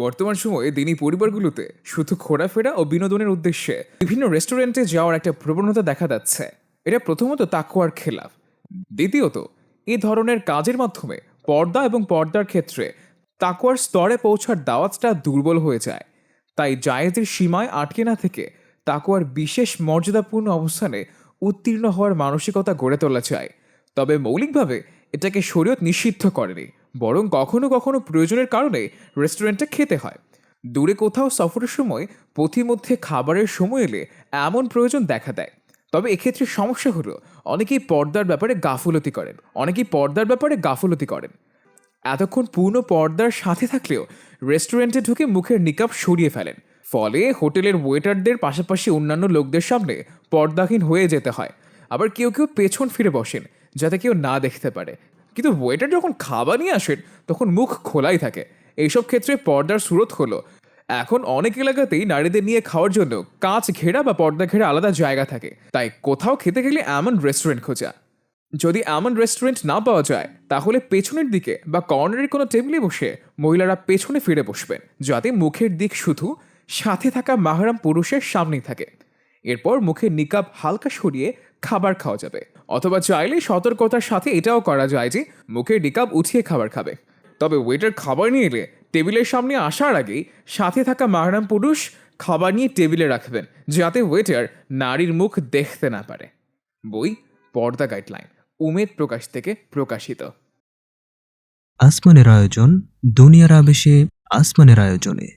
বর্তমান সময়ে দিনী পরিবারগুলোতে শুধু ঘোরাফেরা ও বিনোদনের উদ্দেশ্যে বিভিন্ন রেস্টুরেন্টে যাওয়ার একটা প্রবণতা দেখা যাচ্ছে। এটা প্রথমত তাকওয়ার খেলাফ। দ্বিতীয়ত, এই ধরনের কাজের মাধ্যমে পর্দা এবং পর্দার ক্ষেত্রে তাকওয়ার স্তরে পৌঁছার দাওয়াতটা দুর্বল হয়ে যায়। তাই জায়েজের সীমায় আটকে না থেকে তাকওয়ার বিশেষ মর্যাদাপূর্ণ অবস্থানে উত্তীর্ণ হওয়ার মানসিকতা গড়ে তোলা চায়। তবে মৌলিকভাবে এটাকে শরীয়ত নিষিদ্ধ করেনি, বরং কখনো কখনো প্রয়োজনের কারণে রেস্টুরেন্টে খেতে হয়। দূরে কোথাও সফরের সময় পথিমধ্যে খাবারের সময় এলে এমন প্রয়োজন দেখা দেয়। তবে এক্ষেত্রে সমস্যা হলো অনেকেই পর্দার ব্যাপারে গাফলতি করেন। এতক্ষণ পূর্ণ পর্দার সাথে থাকলেও রেস্টুরেন্টে ঢুকে মুখের নিকাব সরিয়ে ফেলেন। ফলে হোটেলের ওয়েটারদের পাশাপাশি অন্যান্য লোকদের সামনে পর্দাহীন হয়ে যেতে হয়। আবার কেউ কেউ পেছন ফিরে বসেন যাতে কেউ না দেখতে পারে, কিন্তু ওয়েটার যখন খাবার নিয়ে আসেন তখন মুখ খোলাই থাকে। এইসব ক্ষেত্রে পর্দার সুরত হলো এখন অনেক এলাকাতেই নারীদের নিয়ে খাওয়ার জন্য কাঁচ ঘেরা বা পর্দা ঘেরা আলাদা জায়গা থাকে। তাই কোথাও খেতে গেলে এমন রেস্টুরেন্ট খোঁজা। যদি এমন রেস্টুরেন্ট না পাওয়া যায় তাহলে পেছনের দিকে বা কর্নারের কোনো টেবিলে বসে মহিলারা পেছনে ফিরে বসবেন, যাতে মুখের দিক শুধু সাথে থাকা মাহরাম পুরুষের সামনেই থাকে। এরপর মুখের নিকাব হালকা সরিয়ে খাবার খাওয়া যাবে, অথবা চাইলে সতর্কতার সাথে এটাও করা যায় যে মুখের নিকাব উঠিয়ে খাবার খাবে। তবে ওয়েটার খাবার নিয়ে এলে টেবিলের সামনে আসার আগেই সাথে থাকা মাহরাম পুরুষ খাবার নিয়ে টেবিলে রাখবেন, যাতে ওয়েটার নারীর মুখ দেখতে না পারে। বই পর্দা গাইডলাইন, উমেদ প্রকাশ থেকে প্রকাশিত। আসমানের আয়োজন, দুনিয়ার আবেশে আসমানের আয়োজনে।